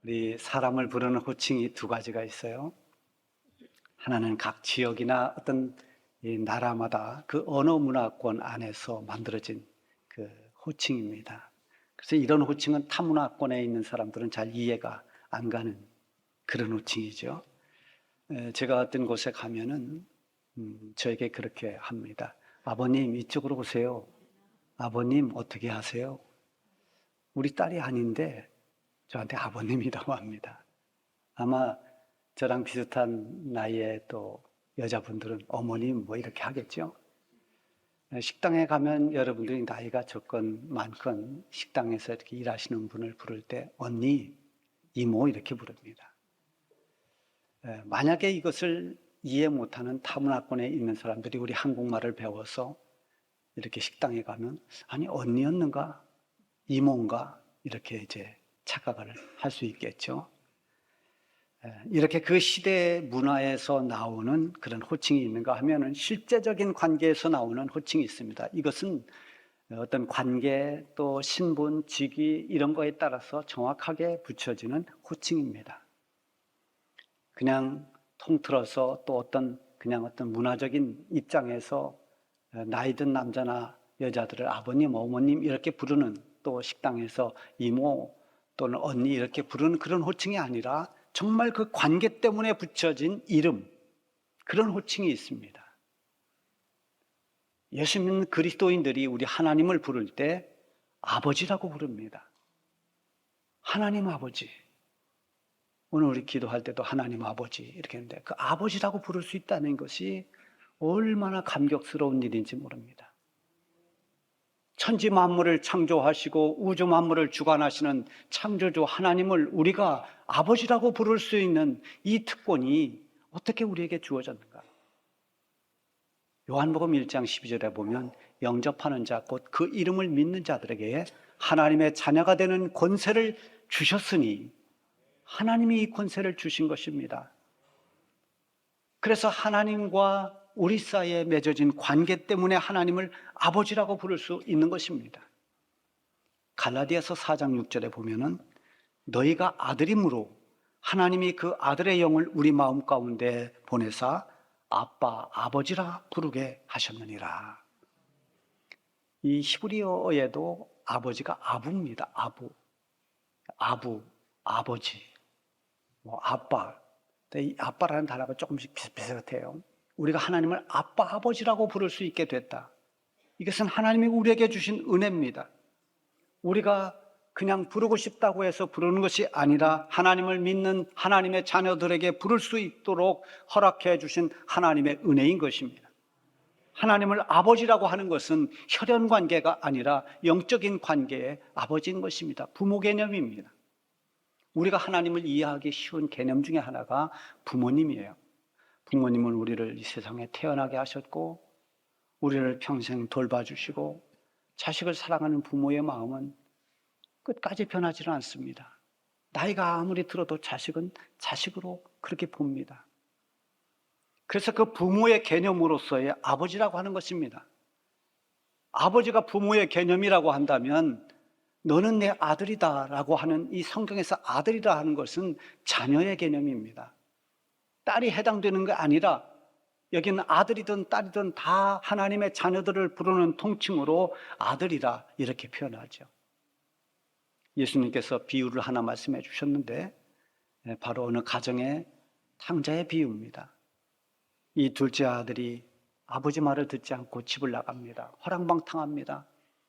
우리 사람을 부르는 호칭이 두 가지가 있어요. 하나는 각 지역이나 어떤 이 나라마다 그 언어 문화권 안에서 만들어진 그 호칭입니다. 그래서 이런 호칭은 타 문화권에 있는 사람들은 잘 이해가 안 가는 그런 호칭이죠. 제가 어떤 곳에 가면은 저에게 그렇게 합니다. 아버님 이쪽으로 오세요. 아버님 어떻게 하세요? 우리 딸이 아닌데 저한테 아버님이라고 합니다. 아마 저랑 비슷한 나이의 또 여자분들은 어머님 뭐 이렇게 하겠죠. 식당에 가면 여러분들이 나이가 적건 많건 식당에서 이렇게 일하시는 분을 부를 때 언니, 이모 이렇게 부릅니다. 만약에 이것을 이해 못하는 타문화권에 있는 사람들이 우리 한국말을 배워서 이렇게 식당에 가면 아니 언니였는가 이모인가 이렇게 이제 착각을 할 수 있겠죠. 이렇게 그 시대 문화에서 나오는 그런 호칭이 있는가 하면은 실제적인 관계에서 나오는 호칭이 있습니다. 이것은 어떤 관계 또 신분, 직위 이런 거에 따라서 정확하게 붙여지는 호칭입니다. 그냥 통틀어서 또 어떤 문화적인 입장에서 나이 든 남자나 여자들을 아버님, 어머님 이렇게 부르는 또 식당에서 이모 또는 언니 이렇게 부르는 그런 호칭이 아니라 정말 그 관계 때문에 붙여진 이름, 그런 호칭이 있습니다. 예수 믿는 그리스도인들이 우리 하나님을 부를 때 아버지라고 부릅니다. 하나님 아버지. 오늘 우리 기도할 때도 하나님 아버지 이렇게 했는데 그 아버지라고 부를 수 있다는 것이 얼마나 감격스러운 일인지 모릅니다. 천지 만물을 창조하시고 우주 만물을 주관하시는 창조주 하나님을 우리가 아버지라고 부를 수 있는 이 특권이 어떻게 우리에게 주어졌는가? 요한복음 1장 12절에 보면 영접하는 자 곧 그 이름을 믿는 자들에게 하나님의 자녀가 되는 권세를 주셨으니 하나님이 이 권세를 주신 것입니다. 그래서 하나님과 우리 사이에 맺어진 관계 때문에 하나님을 아버지라고 부를 수 있는 것입니다. 갈라디아서 4장 6절에 보면은 너희가 아들임으로 하나님이 그 아들의 영을 우리 마음 가운데 보내사 아빠, 아버지라 부르게 하셨느니라. 이 히브리어에도 아버지가 아부입니다. 아부, 아버지, 아빠. 이 아빠라는 단어가 조금씩 비슷비슷해요. 우리가 하나님을 아빠, 아버지라고 부를 수 있게 됐다. 이것은 하나님이 우리에게 주신 은혜입니다. 우리가 그냥 부르고 싶다고 해서 부르는 것이 아니라 하나님을 믿는 하나님의 자녀들에게 부를 수 있도록 허락해 주신 하나님의 은혜인 것입니다. 하나님을 아버지라고 하는 것은 혈연 관계가 아니라 영적인 관계의 아버지인 것입니다. 부모 개념입니다. 우리가 하나님을 이해하기 쉬운 개념 중에 하나가 부모님이에요. 부모님은 우리를 이 세상에 태어나게 하셨고 우리를 평생 돌봐주시고 자식을 사랑하는 부모의 마음은 끝까지 변하지는 않습니다. 나이가 아무리 들어도 자식은 자식으로 그렇게 봅니다. 그래서 그 부모의 개념으로서의 아버지라고 하는 것입니다. 아버지가 부모의 개념이라고 한다면 너는 내 아들이다 라고 하는 이 성경에서 아들이라 하는 것은 자녀의 개념입니다. 딸이 해당되는 게 아니라 여기는 아들이든 딸이든 다 하나님의 자녀들을 부르는 통칭으로 아들이라 이렇게 표현하죠. 예수님께서 비유를 하나 말씀해 주셨는데 바로 어느 가정의 탕자의 비유입니다. 이 둘째 아들이 아버지 말을 듣지 않고 집을 나갑니다. 허랑방탕합니다.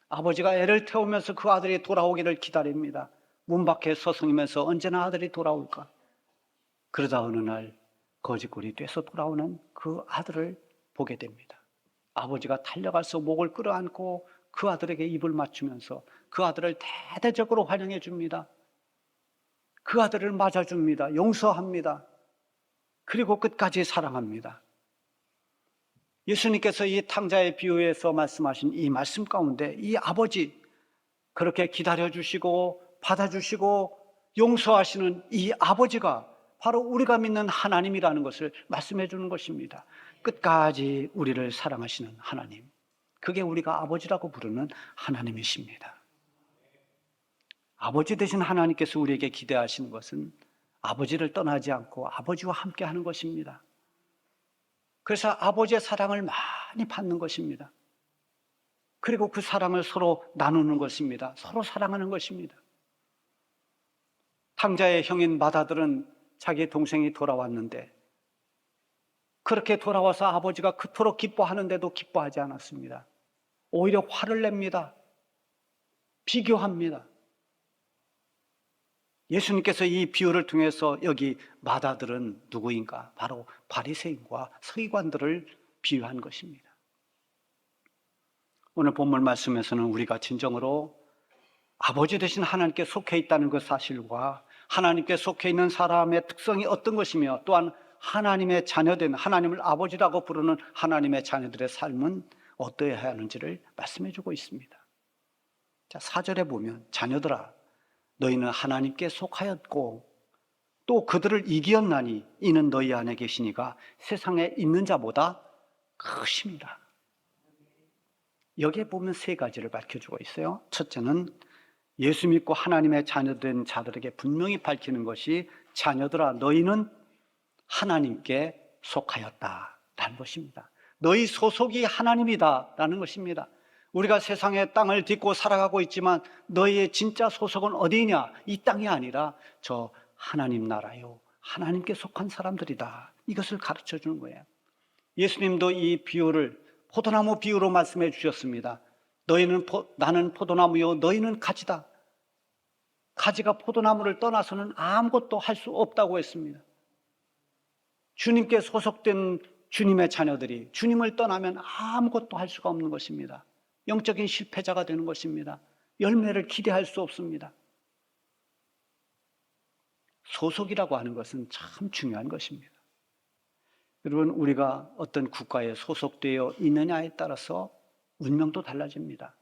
아버지가 애를 태우면서 그 아들이 돌아오기를 기다립니다. 문 밖에 서성이면서 언제나 아들이 돌아올까? 그러다 어느 날 거짓골이 돼서 돌아오는 그 아들을 보게 됩니다. 아버지가 달려가서 목을 끌어안고 그 아들에게 입을 맞추면서 그 아들을 대대적으로 환영해 줍니다. 그 아들을 맞아줍니다. 용서합니다. 그리고 끝까지 사랑합니다. 예수님께서 이 탕자의 비유에서 말씀하신 이 말씀 가운데 이 아버지 그렇게 기다려주시고 받아주시고 용서하시는 이 아버지가 바로 우리가 믿는 하나님이라는 것을 말씀해 주는 것입니다. 끝까지 우리를 사랑하시는 하나님, 그게 우리가 아버지라고 부르는 하나님이십니다. 아버지 되신 하나님께서 우리에게 기대하시는 것은 아버지를 떠나지 않고 아버지와 함께 하는 것입니다. 그래서 아버지의 사랑을 많이 받는 것입니다. 그리고 그 사랑을 서로 나누는 것입니다. 서로 사랑하는 것입니다. 탕자의 형인 맏아들은 자기 동생이 돌아왔는데 그렇게 돌아와서 아버지가 그토록 기뻐하는데도 기뻐하지 않았습니다. 오히려 화를 냅니다. 비교합니다. 예수님께서 이 비유를 통해서 여기 맏아들은 누구인가? 바로 바리새인과 서기관들을 비유한 것입니다. 오늘 본문 말씀에서는 우리가 진정으로 아버지 되신 하나님께 속해 있다는 그 사실과 하나님께 속해 있는 사람의 특성이 어떤 것이며 또한 하나님의 자녀된 하나님을 아버지라고 부르는 하나님의 자녀들의 삶은 어떠해야 하는지를 말씀해 주고 있습니다. 자, 4절에 보면 자녀들아 너희는 하나님께 속하였고 또 그들을 이기었나니 이는 너희 안에 계시니가 세상에 있는 자보다 크심이라. 여기에 보면 세 가지를 밝혀주고 있어요. 첫째는 예수 믿고 하나님의 자녀된 자들에게 분명히 밝히는 것이 자녀들아 너희는 하나님께 속하였다라는 것입니다. 너희 소속이 하나님이다라는 것입니다. 우리가 세상의 땅을 딛고 살아가고 있지만 너희의 진짜 소속은 어디냐? 이 땅이 아니라 저 하나님 나라요. 하나님께 속한 사람들이다. 이것을 가르쳐 주는 거예요. 예수님도 이 비유를 포도나무 비유로 말씀해 주셨습니다. 나는 포도나무요 너희는 가지다. 가지가 포도나무를 떠나서는 아무것도 할 수 없다고 했습니다. 주님께 소속된 주님의 자녀들이 주님을 떠나면 아무것도 할 수가 없는 것입니다. 영적인 실패자가 되는 것입니다. 열매를 기대할 수 없습니다. 소속이라고 하는 것은 참 중요한 것입니다. 여러분, 우리가 어떤 국가에 소속되어 있느냐에 따라서 운명도 달라집니다.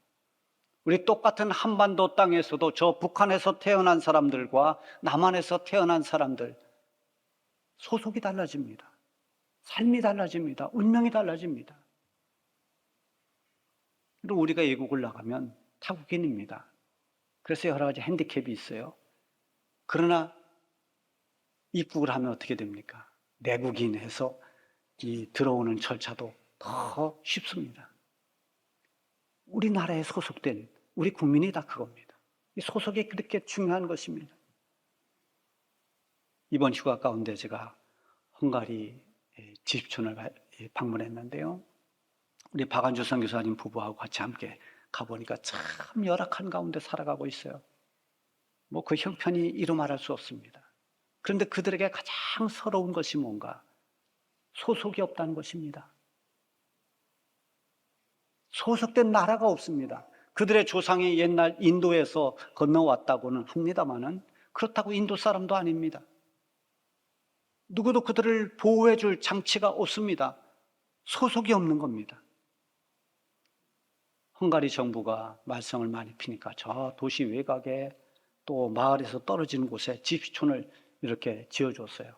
우리 똑같은 한반도 땅에서도 저 북한에서 태어난 사람들과 남한에서 태어난 사람들 소속이 달라집니다. 삶이 달라집니다. 운명이 달라집니다. 그리고 우리가 외국을 나가면 타국인입니다. 그래서 여러 가지 핸디캡이 있어요. 그러나 입국을 하면 어떻게 됩니까? 내국인에서 이 들어오는 절차도 더 쉽습니다. 우리나라에 소속된 우리 국민이 다 그겁니다. 이 소속이 그렇게 중요한 것입니다. 이번 휴가 가운데 제가 헝가리 지식촌을 방문했는데요. 우리 박안주 선교사님 부부하고 같이 함께 가보니까 참 열악한 가운데 살아가고 있어요. 뭐 그 형편이 이루 말할 수 없습니다. 그런데 그들에게 가장 서러운 것이 뭔가? 소속이 없다는 것입니다. 소속된 나라가 없습니다. 그들의 조상이 옛날 인도에서 건너왔다고는 합니다만은 그렇다고 인도 사람도 아닙니다. 누구도 그들을 보호해 줄 장치가 없습니다. 소속이 없는 겁니다. 헝가리 정부가 말썽을 많이 피니까 저 도시 외곽에 또 마을에서 떨어지는 곳에 집시촌을 이렇게 지어줬어요.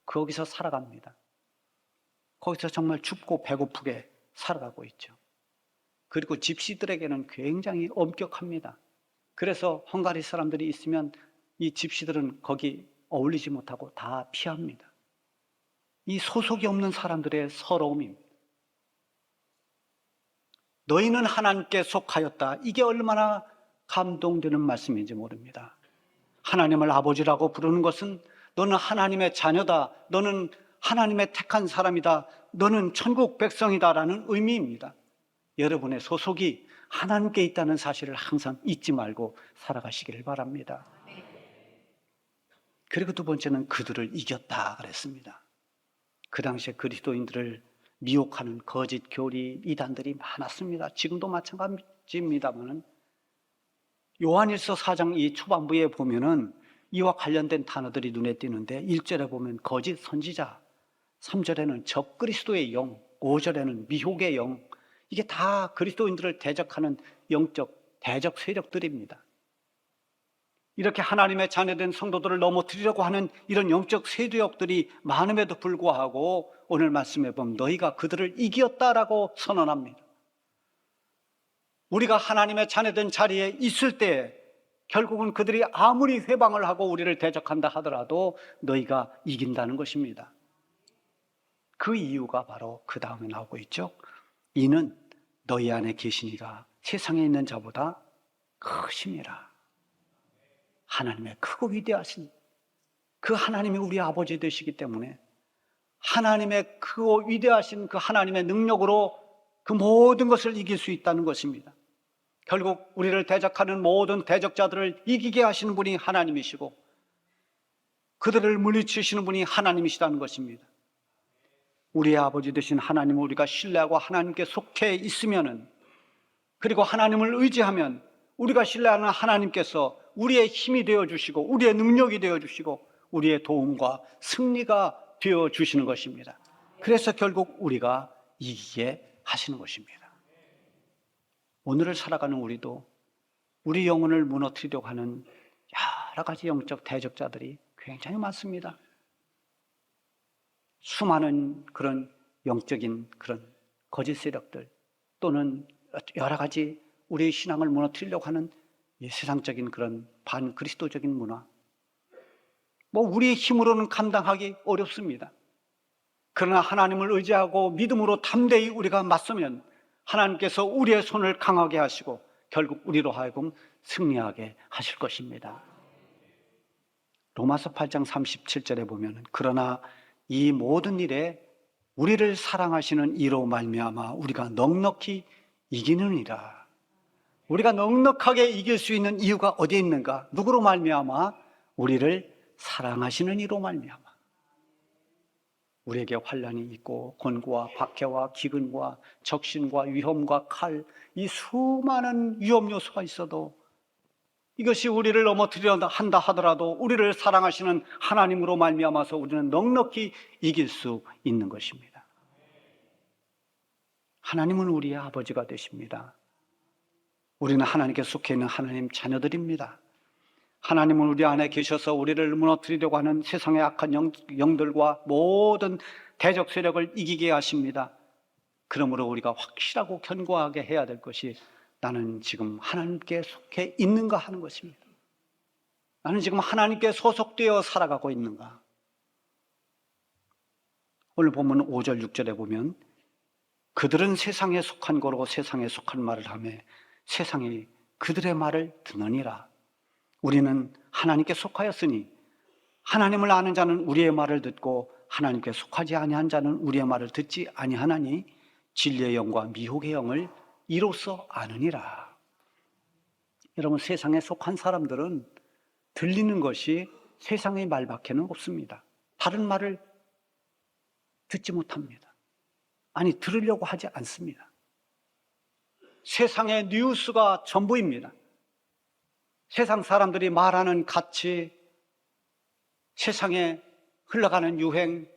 거기서 살아갑니다. 거기서 정말 춥고 배고프게 살아가고 있죠. 그리고 집시들에게는 굉장히 엄격합니다. 그래서 헝가리 사람들이 있으면 이 집시들은 거기 어울리지 못하고 다 피합니다. 이 소속이 없는 사람들의 서러움입니다. 너희는 하나님께 속하였다. 이게 얼마나 감동되는 말씀인지 모릅니다. 하나님을 아버지라고 부르는 것은 너는 하나님의 자녀다. 너는 하나님의 택한 사람이다. 너는 천국 백성이다라는 의미입니다. 여러분의 소속이 하나님께 있다는 사실을 항상 잊지 말고 살아가시기를 바랍니다. 그리고 두 번째는 그들을 이겼다 그랬습니다. 그 당시에 그리스도인들을 미혹하는 거짓 교리 이단들이 많았습니다. 지금도 마찬가지입니다만 요한일서 4장 이 초반부에 보면은 이와 관련된 단어들이 눈에 띄는데 1절에 보면 거짓 선지자, 3절에는 적그리스도의 영, 5절에는 미혹의 영, 이게 다 그리스도인들을 대적하는 영적 대적 세력들입니다. 이렇게 하나님의 자녀된 성도들을 넘어뜨리려고 하는 이런 영적 세력들이 많음에도 불구하고 오늘 말씀에 보면 너희가 그들을 이겼다라고 선언합니다. 우리가 하나님의 자녀된 자리에 있을 때 결국은 그들이 아무리 회방을 하고 우리를 대적한다 하더라도 너희가 이긴다는 것입니다. 그 이유가 바로 그 다음에 나오고 있죠. 이는 너희 안에 계신 이가 세상에 있는 자보다 크심이라. 하나님의 크고 위대하신 그 하나님이 우리 아버지 되시기 때문에 하나님의 크고 위대하신 그 하나님의 능력으로 그 모든 것을 이길 수 있다는 것입니다. 결국 우리를 대적하는 모든 대적자들을 이기게 하시는 분이 하나님이시고 그들을 물리치시는 분이 하나님이시다는 것입니다. 우리의 아버지 되신 하나님을 우리가 신뢰하고 하나님께 속해 있으면은, 그리고 하나님을 의지하면 우리가 신뢰하는 하나님께서 우리의 힘이 되어주시고 우리의 능력이 되어주시고 우리의 도움과 승리가 되어주시는 것입니다. 그래서 결국 우리가 이기게 하시는 것입니다. 오늘을 살아가는 우리도 우리 영혼을 무너뜨리려고 하는 여러 가지 영적 대적자들이 굉장히 많습니다. 수많은 그런 영적인 그런 거짓 세력들 또는 여러 가지 우리의 신앙을 무너뜨리려고 하는 세상적인 그런 반그리스도적인 문화, 우리의 힘으로는 감당하기 어렵습니다. 그러나 하나님을 의지하고 믿음으로 담대히 우리가 맞서면 하나님께서 우리의 손을 강하게 하시고 결국 우리로 하여금 승리하게 하실 것입니다. 로마서 8장 37절에 보면 그러나 이 모든 일에 우리를 사랑하시는 이로 말미암아 우리가 넉넉히 이기느니라. 우리가 넉넉하게 이길 수 있는 이유가 어디에 있는가? 누구로 말미암아? 우리를 사랑하시는 이로 말미암아. 우리에게 환난이 있고 곤고와 박해와 기근과 적신과 위험과 칼, 이 수많은 위험 요소가 있어도 이것이 우리를 넘어뜨리려 한다 하더라도 우리를 사랑하시는 하나님으로 말미암아서 우리는 넉넉히 이길 수 있는 것입니다. 하나님은 우리의 아버지가 되십니다. 우리는 하나님께 속해 있는 하나님 자녀들입니다. 하나님은 우리 안에 계셔서 우리를 무너뜨리려고 하는 세상의 악한 영들과 모든 대적 세력을 이기게 하십니다. 그러므로 우리가 확실하고 견고하게 해야 될 것이 나는 지금 하나님께 속해 있는가 하는 것입니다. 나는 지금 하나님께 소속되어 살아가고 있는가. 오늘 본문 5절 6절에 보면 그들은 세상에 속한 거로 세상에 속한 말을 하며 세상이 그들의 말을 듣느니라. 우리는 하나님께 속하였으니 하나님을 아는 자는 우리의 말을 듣고 하나님께 속하지 아니한 자는 우리의 말을 듣지 아니하나니 진리의 영과 미혹의 영을 이로써 아느니라. 여러분, 세상에 속한 사람들은 들리는 것이 세상의 말밖에는 없습니다. 다른 말을 듣지 못합니다. 아니, 들으려고 하지 않습니다. 세상의 뉴스가 전부입니다. 세상 사람들이 말하는 가치, 세상에 흘러가는 유행,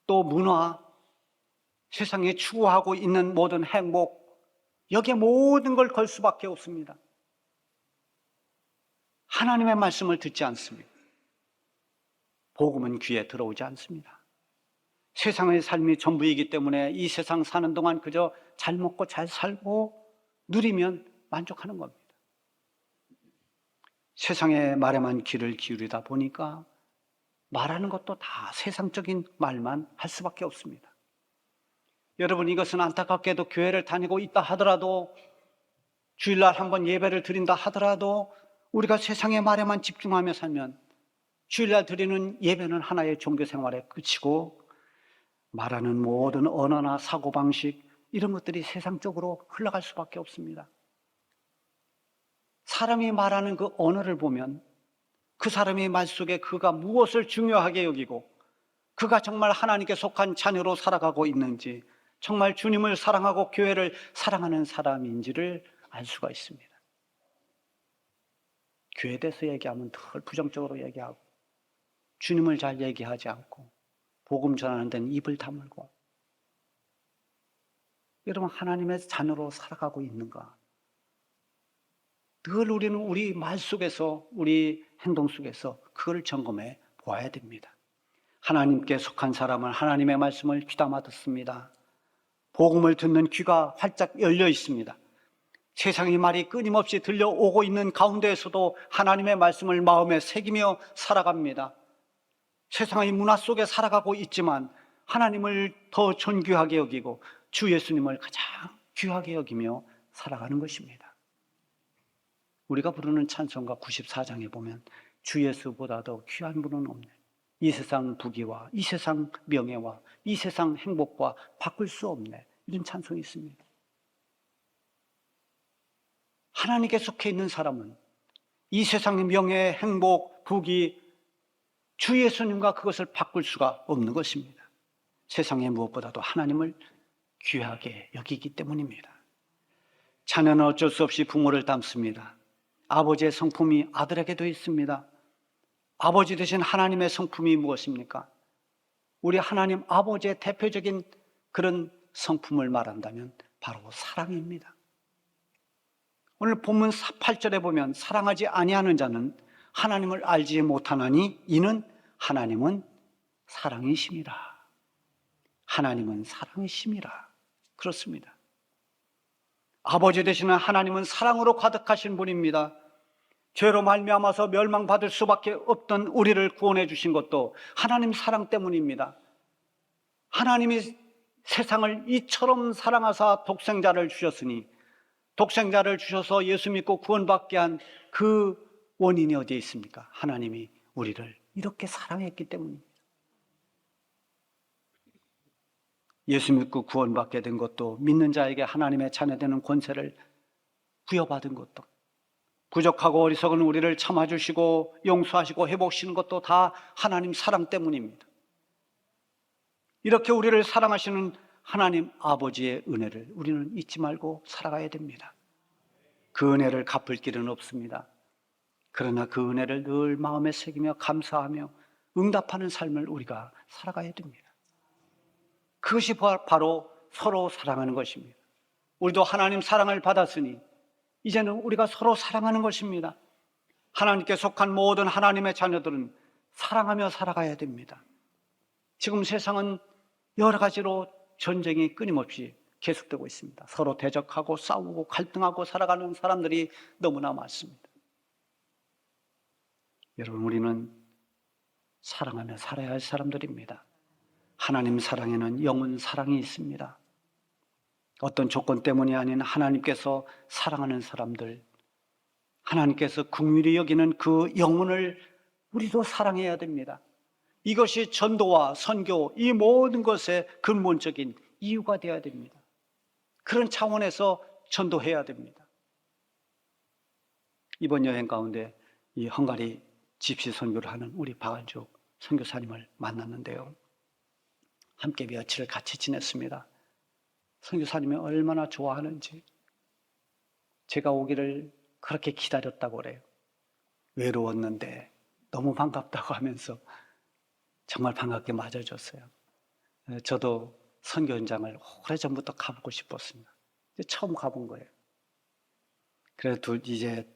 또 문화, 세상에 추구하고 있는 모든 행복, 여기에 모든 걸 걸 수밖에 없습니다. 하나님의 말씀을 듣지 않습니다. 복음은 귀에 들어오지 않습니다. 세상의 삶이 전부이기 때문에 이 세상 사는 동안 그저 잘 먹고 잘 살고 누리면 만족하는 겁니다. 세상의 말에만 귀를 기울이다 보니까 말하는 것도 다 세상적인 말만 할 수밖에 없습니다. 여러분, 이것은 안타깝게도 교회를 다니고 있다 하더라도, 주일날 한번 예배를 드린다 하더라도 우리가 세상의 말에만 집중하며 살면 주일날 드리는 예배는 하나의 종교 생활에 그치고 말하는 모든 언어나 사고방식, 이런 것들이 세상적으로 흘러갈 수밖에 없습니다. 사람이 말하는 그 언어를 보면 그 사람의 말 속에 그가 무엇을 중요하게 여기고 그가 정말 하나님께 속한 자녀로 살아가고 있는지, 정말 주님을 사랑하고 교회를 사랑하는 사람인지를 알 수가 있습니다. 교회에 대해서 얘기하면 덜 부정적으로 얘기하고 주님을 잘 얘기하지 않고 복음 전하는 데는 입을 다물고, 여러분, 하나님의 자녀로 살아가고 있는가? 늘 우리는 우리 말 속에서, 우리 행동 속에서 그걸 점검해 보아야 됩니다. 하나님께 속한 사람은 하나님의 말씀을 귀담아 듣습니다. 복음을 듣는 귀가 활짝 열려 있습니다. 세상의 말이 끊임없이 들려오고 있는 가운데에서도 하나님의 말씀을 마음에 새기며 살아갑니다. 세상의 문화 속에 살아가고 있지만 하나님을 더 존귀하게 여기고 주 예수님을 가장 귀하게 여기며 살아가는 것입니다. 우리가 부르는 찬송가 94장에 보면 주 예수보다도 귀한 분은 없네. 이 세상 부귀와 이 세상 명예와 이 세상 행복과 바꿀 수 없네. 이런 찬송이 있습니다. 하나님께 속해 있는 사람은 이 세상의 명예, 행복, 부귀, 주 예수님과 그것을 바꿀 수가 없는 것입니다. 세상의 무엇보다도 하나님을 귀하게 여기기 때문입니다. 자녀는 어쩔 수 없이 부모를 닮습니다. 아버지의 성품이 아들에게도 있습니다. 아버지 되신 하나님의 성품이 무엇입니까? 우리 하나님 아버지의 대표적인 그런 성품을 말한다면 바로 사랑입니다. 오늘 본문 8절에 보면 사랑하지 아니하는 자는 하나님을 알지 못하나니 이는 하나님은 사랑이심이라. 하나님은 사랑이심이라. 그렇습니다. 아버지 되시는 하나님은 사랑으로 가득하신 분입니다. 죄로 말미암아서 멸망받을 수밖에 없던 우리를 구원해 주신 것도 하나님 사랑 때문입니다. 하나님이 세상을 이처럼 사랑하사 독생자를 주셨으니 독생자를 주셔서 예수 믿고 구원받게 한 그 원인이 어디에 있습니까? 하나님이 우리를 이렇게 사랑했기 때문입니다. 예수 믿고 구원받게 된 것도 믿는 자에게 하나님의 자녀되는 권세를 부여받은 것도 부족하고 어리석은 우리를 참아주시고 용서하시고 회복시키는 것도 다 하나님 사랑 때문입니다. 이렇게 우리를 사랑하시는 하나님 아버지의 은혜를 우리는 잊지 말고 살아가야 됩니다. 그 은혜를 갚을 길은 없습니다. 그러나 그 은혜를 늘 마음에 새기며 감사하며 응답하는 삶을 우리가 살아가야 됩니다. 그것이 바로 서로 사랑하는 것입니다. 우리도 하나님 사랑을 받았으니 이제는 우리가 서로 사랑하는 것입니다. 하나님께 속한 모든 하나님의 자녀들은 사랑하며 살아가야 됩니다. 지금 세상은 여러 가지로 전쟁이 끊임없이 계속되고 있습니다. 서로 대적하고 싸우고 갈등하고 살아가는 사람들이 너무나 많습니다. 여러분, 우리는 사랑하며 살아야 할 사람들입니다. 하나님 사랑에는 영원 사랑이 있습니다. 어떤 조건 때문이 아닌 하나님께서 사랑하는 사람들, 하나님께서 긍휼히 여기는 그 영혼을 우리도 사랑해야 됩니다. 이것이 전도와 선교, 이 모든 것의 근본적인 이유가 되어야 됩니다. 그런 차원에서 전도해야 됩니다. 이번 여행 가운데 이 헝가리 집시 선교를 하는 우리 박한죽 선교사님을 만났는데요. 함께 며칠을 같이 지냈습니다. 선교사님이 얼마나 좋아하는지 제가 오기를 그렇게 기다렸다고 그래요. 외로웠는데 너무 반갑다고 하면서 정말 반갑게 맞아줬어요. 저도 선교 현장을 오래전부터 가보고 싶었습니다. 처음 가본 거예요. 그래도 이제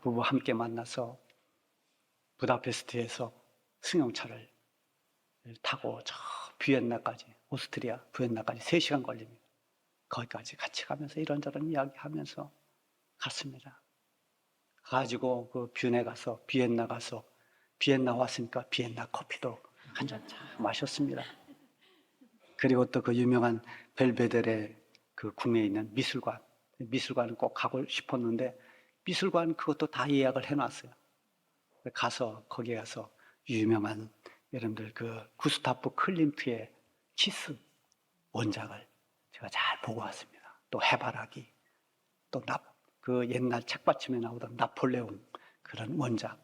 부부 함께 만나서 부다페스트에서 승용차를 타고 저 비엔나까지, 오스트리아 비엔나까지 3시간 걸립니다. 거기까지 같이 가면서 이런저런 이야기하면서 갔습니다. 가지고 그 비엔나 가서 비엔나 왔으니까 비엔나 커피도 한 잔 마셨습니다. 그리고 또 그 유명한 벨베데레 그 궁에 있는 미술관은 꼭 가고 싶었는데 미술관 그것도 다 예약을 해놨어요. 거기에 가서 유명한 여러분들 그 구스타프 클림트의 키스 원작을 제가 잘 보고 왔습니다. 또 해바라기, 또 그 옛날 책받침에 나오던 나폴레옹 그런 원작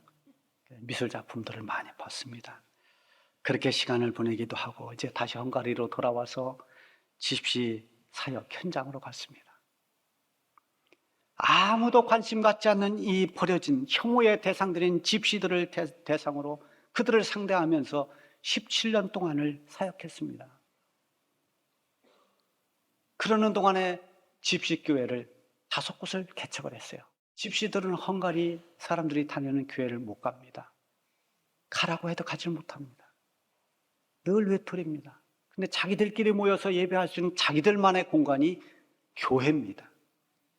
미술 작품들을 많이 봤습니다. 그렇게 시간을 보내기도 하고 이제 다시 헝가리로 돌아와서 집시 사역 현장으로 갔습니다. 아무도 관심 갖지 않는 이 버려진 혐오의 대상들인 집시들을 대상으로 그들을 상대하면서 17년 동안을 사역했습니다. 그러는 동안에 집시교회를 5곳을 개척을 했어요. 집시들은 헝가리 사람들이 다니는 교회를 못 갑니다. 가라고 해도 가지 못합니다. 늘 외톨입니다. 근데 자기들끼리 모여서 예배할 수 있는 자기들만의 공간이 교회입니다.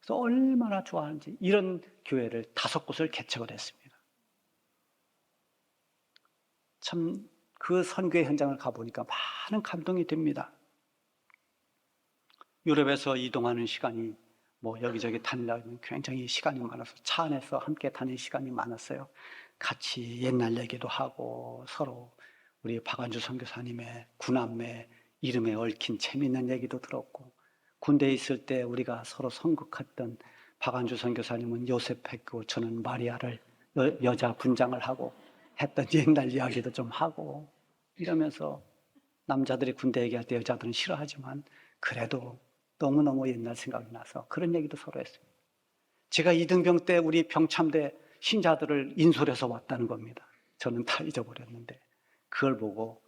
그래서 얼마나 좋아하는지 이런 교회를 5곳을 개척을 했습니다. 참 그 선교의 현장을 가보니까 많은 감동이 됩니다. 유럽에서 이동하는 시간이 여기저기 다니려면 굉장히 시간이 많아서 차 안에서 함께 다니는 시간이 많았어요. 같이 옛날 얘기도 하고 서로 우리 박완주 선교사님의 구남매 이름에 얽힌 재미있는 얘기도 들었고, 군대에 있을 때 우리가 서로 선국했던 박완주 선교사님은 요셉했고 저는 마리아를 여자 분장을 하고 했던 옛날 이야기도 좀 하고, 이러면서 남자들이 군대 얘기할 때 여자들은 싫어하지만 그래도 너무너무 옛날 생각이 나서 그런 얘기도 서로 했어요. 제가 이등병 때 우리 병참대 신자들을 인솔해서 왔다는 겁니다. 저는 다 잊어버렸는데 그걸 보고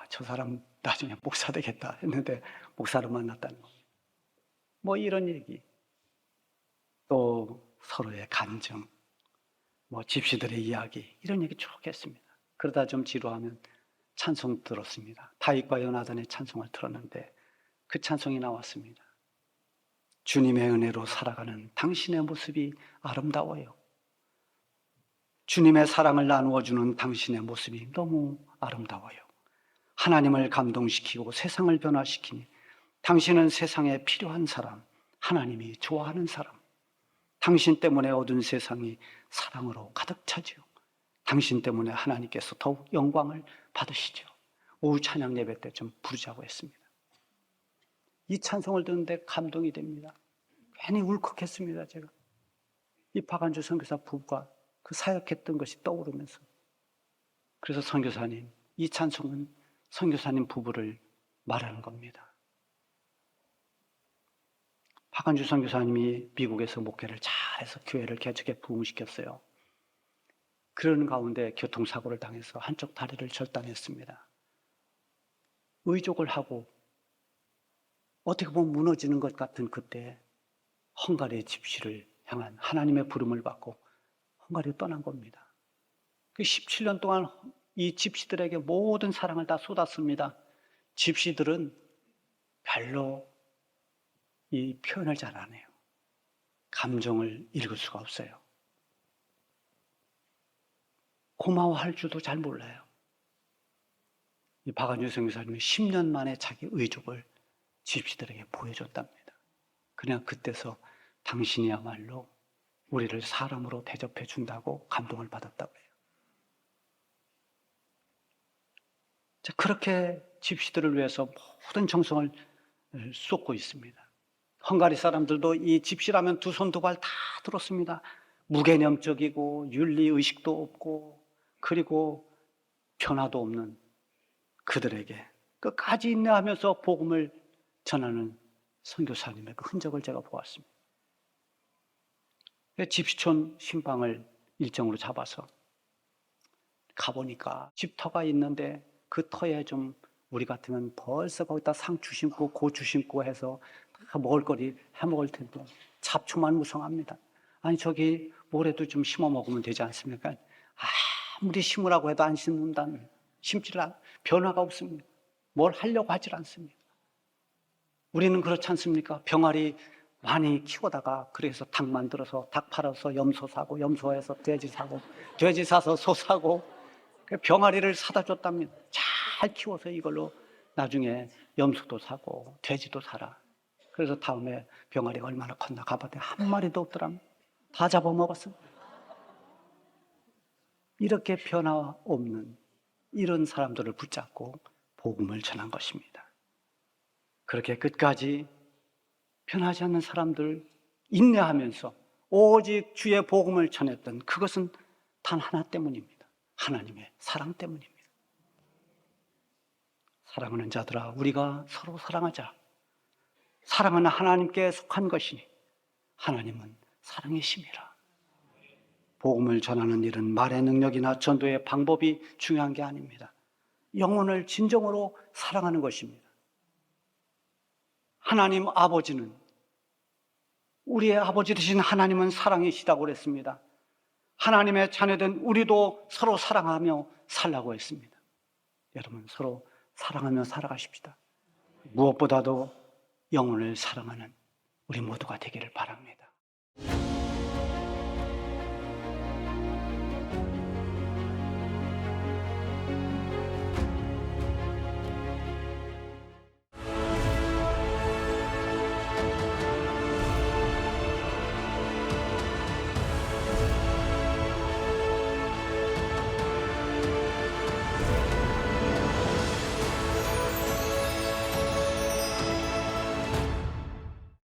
저 사람 나중에 목사 되겠다 했는데 목사로 만났다는 겁니다. 이런 얘기, 또 서로의 간증, 집시들의 이야기, 이런 얘기 쭉 했습니다. 그러다 좀 지루하면 찬송 들었습니다. 다윗과 요나단의 찬송을 들었는데 그 찬송이 나왔습니다. 주님의 은혜로 살아가는 당신의 모습이 아름다워요. 주님의 사랑을 나누어주는 당신의 모습이 너무 아름다워요. 하나님을 감동시키고 세상을 변화시키니 당신은 세상에 필요한 사람, 하나님이 좋아하는 사람. 당신 때문에 어두운 세상이 사랑으로 가득 차지요. 당신 때문에 하나님께서 더욱 영광을 받으시죠. 오후 찬양 예배 때 좀 부르자고 했습니다. 이 찬송을 듣는데 감동이 됩니다. 괜히 울컥했습니다. 제가 이 박완주 선교사 부부가 그 사역했던 것이 떠오르면서, 그래서 선교사님, 이 찬송은 선교사님 부부를 말하는 겁니다. 박완주 선교사님이 미국에서 목회를 잘해서 교회를 개척해 부흥시켰어요. 그런 가운데 교통사고를 당해서 한쪽 다리를 절단했습니다. 의족을 하고 어떻게 보면 무너지는 것 같은 그때 헝가리의 집시를 향한 하나님의 부름을 받고 헝가리로 떠난 겁니다. 그 17년 동안 이 집시들에게 모든 사랑을 다 쏟았습니다. 집시들은 별로 이 표현을 잘 안 해요. 감정을 읽을 수가 없어요. 고마워할 줄도 잘 몰라요. 이 박완주 선교사님이 10년 만에 자기 의족을 집시들에게 보여줬답니다. 그냥 그때서 당신이야말로 우리를 사람으로 대접해 준다고 감동을 받았다고 해요. 그렇게 집시들을 위해서 모든 정성을 쏟고 있습니다. 헝가리 사람들도 이 집시라면 두 손 두 발 다 들었습니다. 무개념적이고 윤리의식도 없고 그리고 변화도 없는 그들에게 끝까지 인내하면서 복음을 전하는 선교사님의 그 흔적을 제가 보았습니다. 집시촌 신방을 일정으로 잡아서 가보니까 집터가 있는데 그 터에 좀 우리 같으면 벌써 거기다 상추 심고 고추 심고 해서 다 먹을거리 해먹을 텐데 잡초만 무성합니다. 아니 저기 모래도 좀 심어 먹으면 되지 않습니까? 아무리 심으라고 해도 안 심는다는, 심지를 않, 변화가 없습니다. 뭘 하려고 하질 않습니다. 우리는 그렇지 않습니까? 병아리 많이 키우다가 그래서 닭 만들어서 닭 팔아서 염소 사고, 염소에서 돼지 사고, 돼지 사서 소 사고, 병아리를 사다 줬답니다. 잘 키워서 이걸로 나중에 염소도 사고 돼지도 사라. 그래서 다음에 병아리가 얼마나 컸나 가봤더니 한 마리도 없더랍니다. 다 잡아먹었습니다. 이렇게 변화 없는 이런 사람들을 붙잡고 복음을 전한 것입니다. 그렇게 끝까지 변하지 않는 사람들 인내하면서 오직 주의 복음을 전했던 그것은 단 하나 때문입니다. 하나님의 사랑 때문입니다. 사랑하는 자들아, 우리가 서로 사랑하자. 사랑은 하나님께 속한 것이니 하나님은 사랑이심이라. 복음을 전하는 일은 말의 능력이나 전도의 방법이 중요한 게 아닙니다. 영혼을 진정으로 사랑하는 것입니다. 하나님 아버지는, 우리의 아버지 되신 하나님은 사랑이시다고 그랬습니다. 하나님의 자녀된 우리도 서로 사랑하며 살라고 했습니다. 여러분, 서로 사랑하며 살아가십시다. 무엇보다도 영혼을 사랑하는 우리 모두가 되기를 바랍니다.